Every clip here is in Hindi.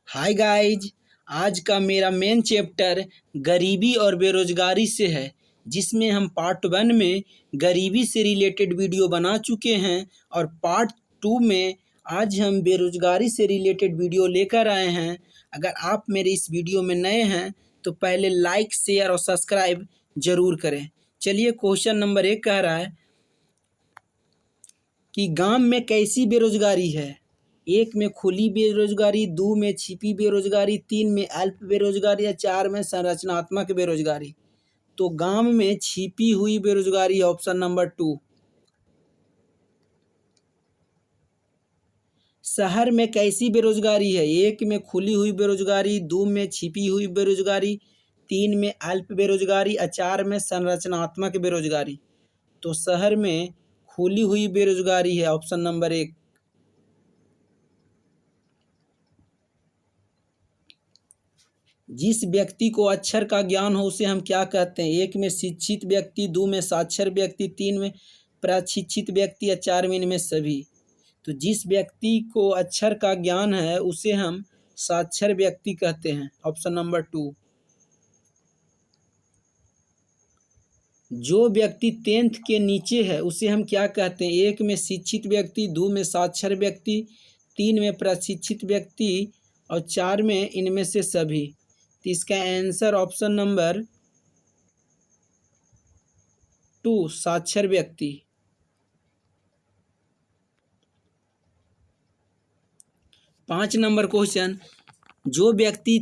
Hi guys. आज का मेरा मेन चैप्टर गरीबी और बेरोजगारी से है, जिसमें हम पार्ट 1 में गरीबी से रिलेटेड वीडियो बना चुके हैं और पार्ट 2 में आज हम बेरोजगारी से रिलेटेड वीडियो लेकर आए हैं। अगर आप मेरे इस वीडियो में नए हैं तो पहले लाइक, शेयर और सब्सक्राइब जरूर करें। चलिए, क्वेश्चन नंबर 1 कह रहा है कि गांव में कैसी बेरोजगारी है। 1 में खुली बेरोजगारी, 2 में छिपी बेरोजगारी, 3 में अल्प बेरोजगारी या 4 में संरचनात्मक बेरोजगारी। तो गांव में छिपी हुई बेरोजगारी है ऑप्शन नंबर 2। शहर में कैसी बेरोजगारी है। 1 में खुली हुई बेरोजगारी, 2 में छिपी हुई बेरोजगारी, 3 में अल्प बेरोजगारी और 4 में संरचनात्मक बेरोजगारी। तो शहर में खुली हुई बेरोजगारी है ऑप्शन नंबर 1। जिस व्यक्ति को अक्षर का ज्ञान हो उसे हम क्या कहते हैं। 1 में शिक्षित व्यक्ति, 2 में साक्षर व्यक्ति, 3 में प्रशिक्षित व्यक्ति या 4 में इनमें सभी। तो जिस व्यक्ति को अक्षर का ज्ञान है उसे हम साक्षर व्यक्ति कहते हैं ऑप्शन नंबर 2। जो व्यक्ति 10th के नीचे है उसे हम क्या कहते हैं। 1 में शिक्षित व्यक्ति, 2 में साक्षर व्यक्ति, 3 में प्रशिक्षित व्यक्ति और 4 में इनमें से सभी। तो इसका आंसर ऑप्शन नंबर 2 साक्षर व्यक्ति। 5 नंबर क्वेश्चन, जो व्यक्ति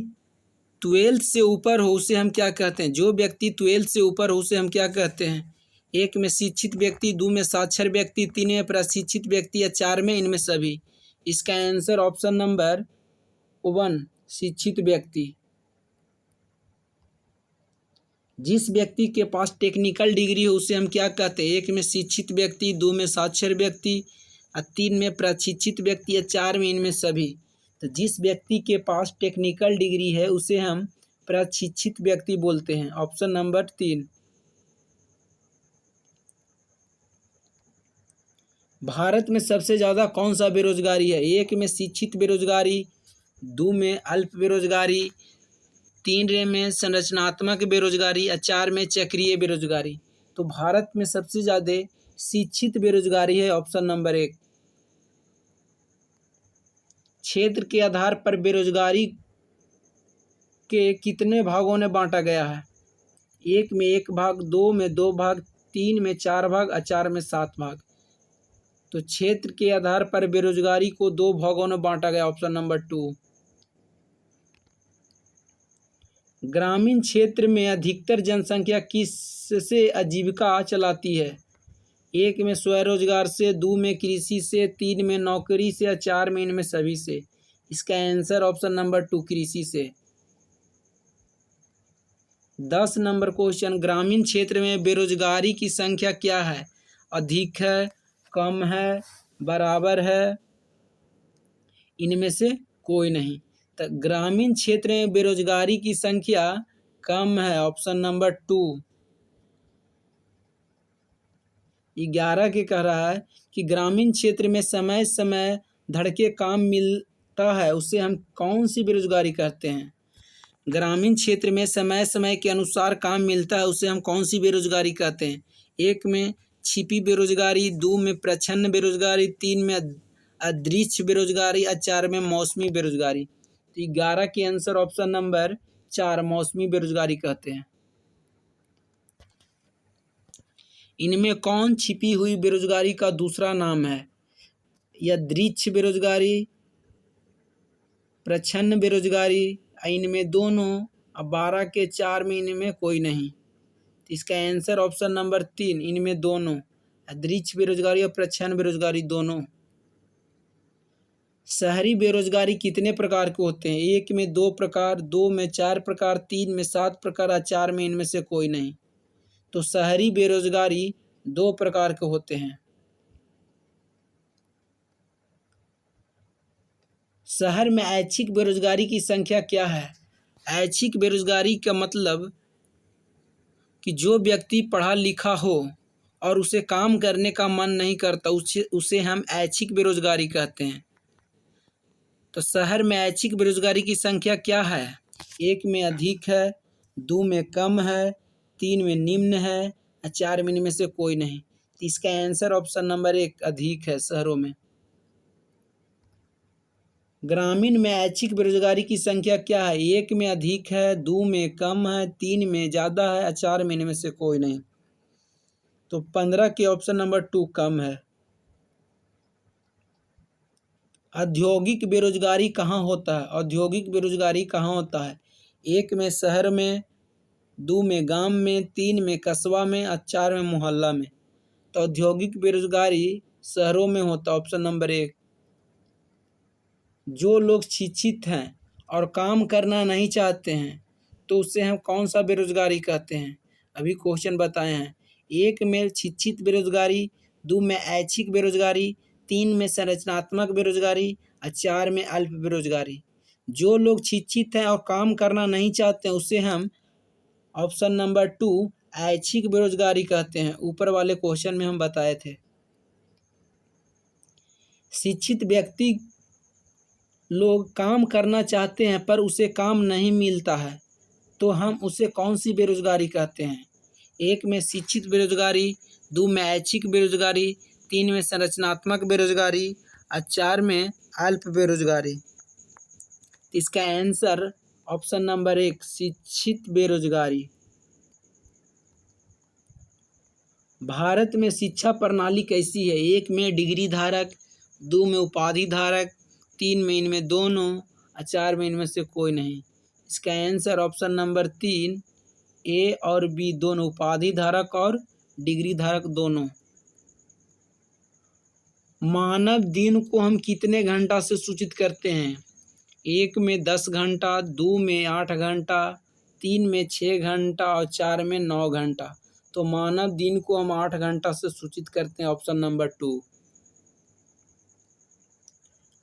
12th से ऊपर हो उसे हम क्या कहते हैं। जो व्यक्ति 12th से ऊपर हो उसे हम क्या कहते हैं। 1 में शिक्षित व्यक्ति, 2 में साक्षर व्यक्ति, 3 में प्रशिक्षित व्यक्ति या 4 में इनमें सभी। इसका आंसर ऑप्शन नंबर 1 शिक्षित व्यक्ति। जिस व्यक्ति के पास टेक्निकल डिग्री हो उसे हम क्या कहते हैं। 1 में शिक्षित व्यक्ति, 2 में साक्षर व्यक्ति और 3 में प्रशिक्षित व्यक्ति या 4 में इनमें सभी। तो जिस व्यक्ति के पास टेक्निकल डिग्री है उसे हम प्रशिक्षित व्यक्ति बोलते हैं ऑप्शन नंबर 3। भारत में सबसे ज़्यादा कौन सा बेरोजगारी है। 1 में शिक्षित बेरोजगारी, 2 में अल्प बेरोजगारी, 3 में संरचनात्मक बेरोजगारी या 4 में चक्रीय बेरोजगारी। तो भारत में सबसे ज़्यादा शिक्षित बेरोजगारी है ऑप्शन नंबर 1। क्षेत्र के आधार पर बेरोजगारी के कितने भागों में बांटा गया है। 1 में 1 भाग, 2 में 2 भाग, 3 में 4 भाग और 4 में 7 भाग। तो क्षेत्र के आधार पर बेरोजगारी को 2 भागों में बांटा गया ऑप्शन नंबर 2। ग्रामीण क्षेत्र में अधिकतर जनसंख्या किससे आजीविका चलाती है। 1 में स्वरोजगार से, 2 में कृषि से, 3 में नौकरी से या 4 में इनमें सभी से। इसका आंसर ऑप्शन नंबर 2 कृषि से। 10 नंबर क्वेश्चन, ग्रामीण क्षेत्र में बेरोजगारी की संख्या क्या है। अधिक है, कम है, बराबर है, इनमें से कोई नहीं। तो ग्रामीण क्षेत्र में बेरोजगारी की संख्या कम है ऑप्शन नंबर 2। 11 के कह रहा है कि ग्रामीण क्षेत्र में समय समय धड़के काम मिलता है उसे हम कौन सी बेरोजगारी कहते हैं। ग्रामीण क्षेत्र में समय समय के अनुसार काम मिलता है उसे हम कौन सी बेरोजगारी कहते हैं। 1 में छिपी बेरोजगारी, 2 में प्रच्छन्न बेरोजगारी, 3 में अदृश्य बेरोजगारी और 4 में मौसमी बेरोजगारी। तो 11 के आंसर ऑप्शन नंबर 4 मौसमी बेरोजगारी कहते हैं। इनमें कौन छिपी हुई बेरोजगारी का दूसरा नाम है। अदृश्य बेरोजगारी, प्रच्छन्न बेरोजगारी, इनमें दोनों, अब 12 के 4 में इनमें कोई नहीं। तो इसका आंसर ऑप्शन नंबर 3 इनमें दोनों, अदृश्य बेरोजगारी और प्रच्छन्न बेरोजगारी दोनों। शहरी बेरोजगारी कितने प्रकार के होते हैं। 1 में 2 प्रकार, 2 में 4 प्रकार, 3 में 7 प्रकार और 4 में इनमें से कोई नहीं। तो शहरी बेरोजगारी 2 प्रकार के होते हैं। शहर में ऐच्छिक बेरोजगारी की संख्या क्या है। ऐच्छिक बेरोजगारी का मतलब कि जो व्यक्ति पढ़ा लिखा हो और उसे काम करने का मन नहीं करता उसे हम ऐच्छिक बेरोजगारी कहते हैं। तो शहर में ऐच्छिक बेरोजगारी की संख्या क्या है? 1 में अधिक है, 2 में कम है, 3 में निम्न है और 4 में इनमें से कोई नहीं। तो इसका आंसर ऑप्शन नंबर 1 अधिक है शहरों में। ग्रामीण में ऐच्छिक बेरोजगारी की संख्या क्या है? 1 में अधिक है, 2 में कम है, 3 में ज़्यादा है और 4 में इनमें से कोई नहीं। तो 15 के ऑप्शन नंबर 2 कम है। औद्योगिक बेरोजगारी कहाँ होता है? औद्योगिक बेरोजगारी कहाँ होता है? 1 में शहर में, 2 में गांव में, 3 में कस्बा में और 4 में मोहल्ला में। तो औद्योगिक बेरोजगारी शहरों में होता है, ऑप्शन नंबर 1। जो लोग शिक्षित हैं और काम करना नहीं चाहते हैं तो उसे हम कौन सा बेरोजगारी कहते हैं? अभी क्वेश्चन बताए हैं। 1 में शिक्षित बेरोजगारी, 2 में ऐच्छिक बेरोजगारी, 3 में संरचनात्मक बेरोजगारी और 4 में अल्प बेरोजगारी। जो लोग शिक्षित हैं और काम करना नहीं चाहते हैं उसे हम ऑप्शन नंबर 2 ऐच्छिक बेरोजगारी कहते हैं। ऊपर वाले क्वेश्चन में हम बताए थे। शिक्षित व्यक्ति लोग काम करना चाहते हैं पर उसे काम नहीं मिलता है तो हम उसे कौन सी बेरोजगारी कहते हैं? 1 में शिक्षित बेरोजगारी, 2 में ऐच्छिक बेरोजगारी, 3 में संरचनात्मक बेरोजगारी और 4 में अल्प बेरोजगारी। इसका आंसर ऑप्शन नंबर 1 शिक्षित बेरोजगारी। भारत में शिक्षा प्रणाली कैसी है? 1 में डिग्री धारक, 2 में उपाधि धारक, 3 में इनमें दोनों और 4 में इनमें से कोई नहीं। इसका आंसर ऑप्शन नंबर 3 ए और बी दोनों, उपाधि धारक और डिग्री धारक दोनों। मानव दिन को हम कितने घंटा से सूचित करते हैं? 1 में 10 घंटा, 2 में 8 घंटा, 3 में 6 घंटा और 4 में 9 घंटा। तो मानव दिन को हम 8 घंटा से सूचित करते हैं, ऑप्शन नंबर 2।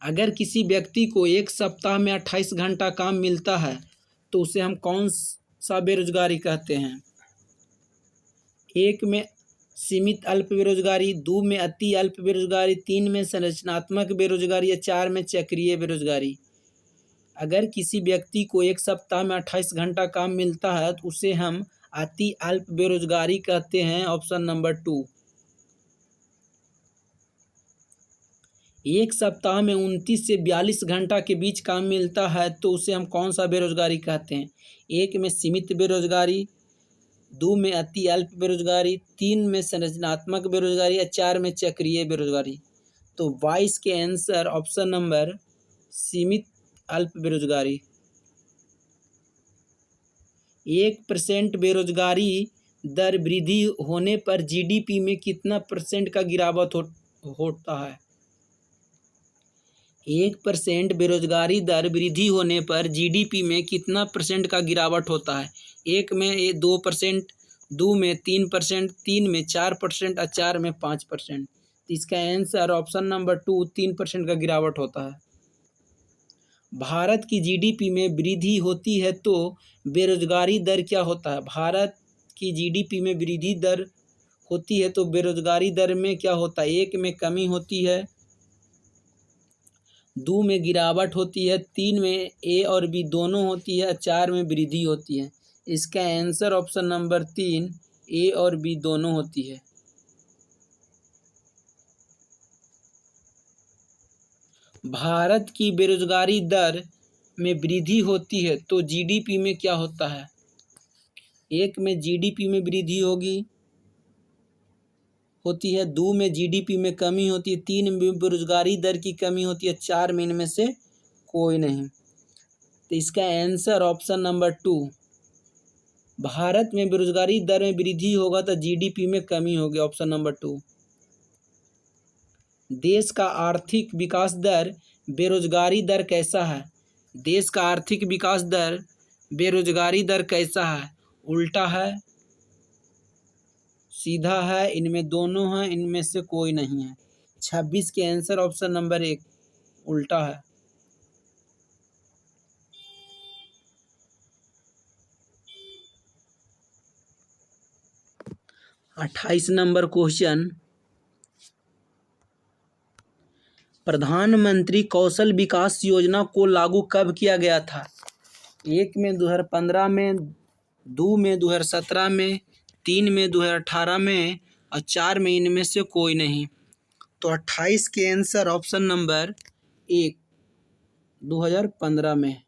अगर किसी व्यक्ति को एक सप्ताह में 28 घंटा काम मिलता है तो उसे हम कौन सा बेरोजगारी कहते हैं? 1 में सीमित अल्प बेरोजगारी, 2 में अति अल्प बेरोजगारी, 3 में संरचनात्मक बेरोजगारी या 4 में चक्रीय बेरोजगारी। अगर किसी व्यक्ति को एक सप्ताह में 28 घंटा काम मिलता है तो उसे हम अति अल्प बेरोजगारी कहते हैं, ऑप्शन नंबर 2। एक सप्ताह में 29 से 42 घंटा के बीच काम मिलता है तो उसे हम कौन सा बेरोजगारी कहते हैं? 1 में सीमित बेरोजगारी, 2 में अति अल्प बेरोजगारी, 3 में संरचनात्मक बेरोजगारी या 4 में चक्रीय बेरोजगारी। तो 22 के आंसर ऑप्शन नंबर सीमित अल्प बेरोजगारी। 1% बेरोजगारी दर वृद्धि होने पर जीडीपी में कितना % का गिरावट होता है? 1% बेरोजगारी दर वृद्धि होने पर जीडीपी में कितना % का गिरावट होता है? 1 में 2%, 2 में 3%, 3 में 4% और 4 में 5%। तो इसका आंसर ऑप्शन नंबर 2 3% का गिरावट होता है। भारत की जीडीपी में वृद्धि होती है तो बेरोजगारी दर क्या होता है? भारत की जीडीपी में वृद्धि दर होती है तो बेरोजगारी दर में क्या होता है? 1 में कमी होती है, 2 में गिरावट होती है, 3 में ए और बी दोनों होती है, 4 में वृद्धि होती है। इसका आंसर ऑप्शन नंबर 3 ए और बी दोनों होती है। भारत की बेरोजगारी दर में वृद्धि होती है तो जीडीपी में क्या होता है? 1 में जीडीपी में वृद्धि होती है, 2 में जीडीपी में कमी होती है, 3 में बेरोजगारी दर की कमी होती है, 4 में इनमें से कोई नहीं। तो इसका आंसर ऑप्शन नंबर 2। भारत में बेरोजगारी दर में वृद्धि होगा तो जीडीपी में कमी होगी, ऑप्शन नंबर 2। देश का आर्थिक विकास दर बेरोजगारी दर कैसा है? देश का आर्थिक विकास दर बेरोजगारी दर कैसा है? उल्टा है, सीधा है, इनमें दोनों हैं, इनमें से कोई नहीं है। 26 के आंसर ऑप्शन नंबर 1 उल्टा है। 28 नंबर क्वेश्चन, प्रधानमंत्री कौशल विकास योजना को लागू कब किया गया था? 1 में 2015 में, 2 में 2017 में, 3 में 2018 में और 4 में इनमें से कोई नहीं। तो 28 के आंसर ऑप्शन नंबर 1 2015 में।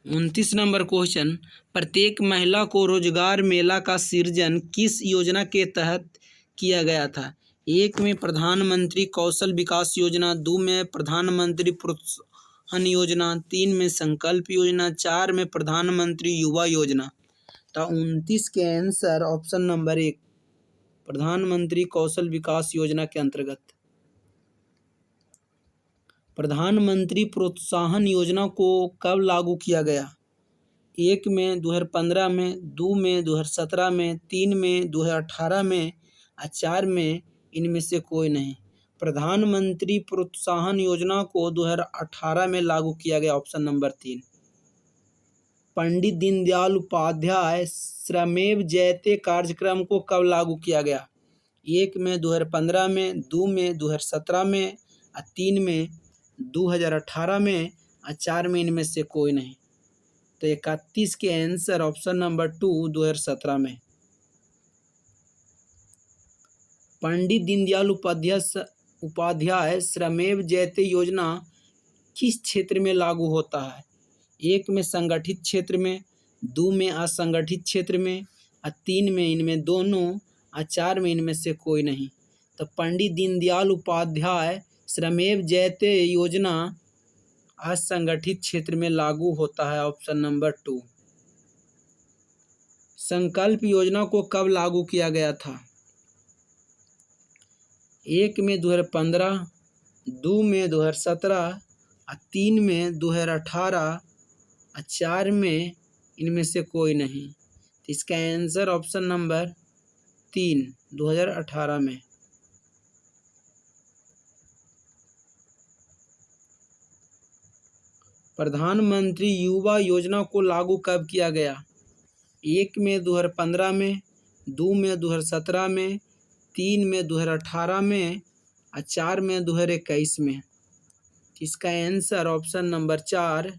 29 नंबर क्वेश्चन, प्रत्येक महिला को रोजगार मेला का सृजन किस योजना के तहत किया गया था? 1 में प्रधानमंत्री कौशल विकास योजना, 2 में प्रधानमंत्री प्रोत्साहन योजना, 3 में संकल्प योजना, 4 में प्रधानमंत्री युवा योजना। तो 29 के आंसर ऑप्शन नंबर 1 प्रधानमंत्री कौशल विकास योजना के अंतर्गत। प्रधानमंत्री प्रोत्साहन योजना को कब लागू किया गया? 1 में 2015 में, 2 में 2017 में, 3 में 2018 में और 4 में इनमें से कोई नहीं। प्रधानमंत्री प्रोत्साहन योजना को 2018 में लागू किया गया, ऑप्शन नंबर 3। पंडित दीनदयाल उपाध्याय श्रमेव जयते कार्यक्रम को कब लागू किया गया? 1 में 2015 में, 2 में 2017 में और 3 में 2018 में और 4 में इनमें से कोई नहीं। तो 31 के आंसर ऑप्शन नंबर 2 2017 में। पंडित दीनदयाल उपाध्याय श्रमेव जयते योजना किस क्षेत्र में लागू होता है? 1 में संगठित क्षेत्र में, 2 में असंगठित क्षेत्र में और 3 में इनमें दोनों और 4 में इनमें से कोई नहीं। तो पंडित दीनदयाल उपाध्याय श्रमेव जयते योजना असंगठित क्षेत्र में लागू होता है, ऑप्शन नंबर 2। संकल्प योजना को कब लागू किया गया था? 1 में 2015, 2 में 2017 और 3 में 2018 और 4 में इनमें से कोई नहीं। तो इसका आंसर ऑप्शन नंबर 3 2018 में। प्रधानमंत्री युवा योजना को लागू कब किया गया? 1 में 2015 में, 2 में 2017 में, 3 में 2018 में और 4 में 2021 में। इसका आंसर ऑप्शन नंबर 4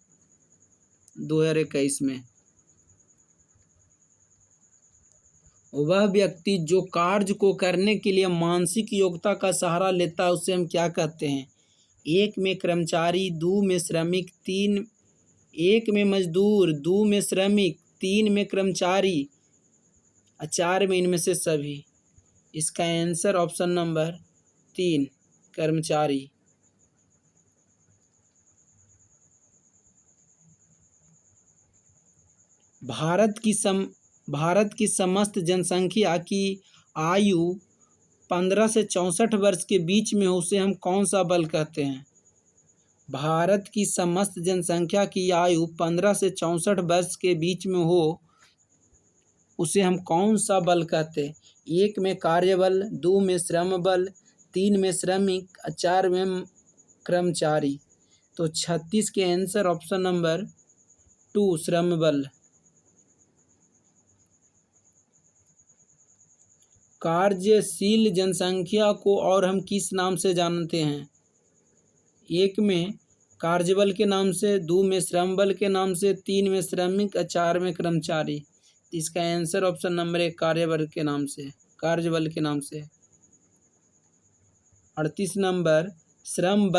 2021 में। वह व्यक्ति जो कार्य को करने के लिए मानसिक योग्यता का सहारा लेता है उसे हम क्या कहते हैं? 1 में कर्मचारी, 2 में श्रमिक, 1 में मजदूर, 2 में श्रमिक, 3 में कर्मचारी और 4 में इनमें से सभी। इसका आंसर ऑप्शन नंबर 3 कर्मचारी। भारत की समस्त जनसंख्या की आयु 15 से 64 वर्ष के बीच में हो उसे हम कौन सा बल कहते हैं? भारत की समस्त जनसंख्या की आयु 15 से 64 वर्ष के बीच में हो उसे हम कौन सा बल कहते हैं? 1 में कार्यबल, 2 में श्रम बल, 3 में श्रमिक और 4 में कर्मचारी। तो 36 के आंसर ऑप्शन नंबर 2 श्रम बल। कार्यशील जनसंख्या को और हम किस नाम से जानते हैं? 1 में कार्यबल के नाम से, 2 में श्रम बल के नाम से, 3 में श्रमिक और 4 में कर्मचारी। इसका आंसर ऑप्शन नंबर 1 कार्यबल के नाम से, कार्यबल के नाम से। 38 नंबर, श्रम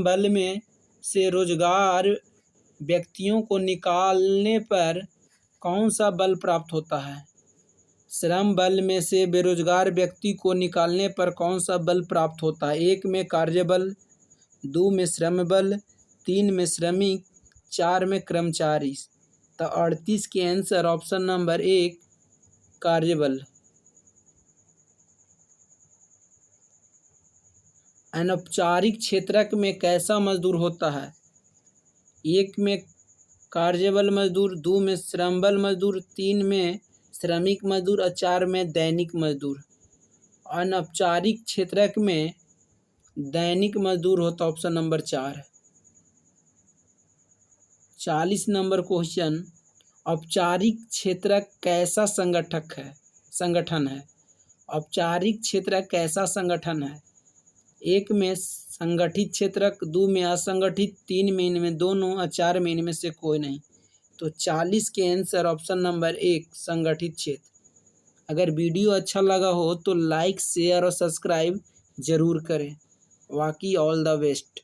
बल में से रोजगार व्यक्तियों को निकालने पर कौन सा बल प्राप्त होता है? श्रम बल में से बेरोजगार व्यक्ति को निकालने पर कौन सा बल प्राप्त होता है? 1 में कार्यबल, 2 में श्रम बल, 3 में श्रमिक, 4 में कर्मचारी। तो 38 के आंसर ऑप्शन नंबर 1 कार्यबल। अनौपचारिक क्षेत्रक में कैसा मजदूर होता है? 1 में कार्यबल मजदूर, 2 में श्रम बल मजदूर, 3 में श्रमिक मजदूर और 4 में दैनिक मजदूर। अनौपचारिक क्षेत्रक में दैनिक मजदूर होता है, ऑप्शन नंबर 4। 40 नंबर क्वेश्चन, औपचारिक क्षेत्रक कैसा संगठन है? औपचारिक क्षेत्र कैसा संगठन है? 1 में संगठित क्षेत्रक, 2 में असंगठित, 3 में इनमें दोनों और 4 में इनमें से कोई नहीं। तो 40 के आंसर ऑप्शन नंबर 1 संगठित क्षेत्र। अगर वीडियो अच्छा लगा हो तो लाइक, शेयर और सब्सक्राइब ज़रूर करें। बाकी ऑल द बेस्ट।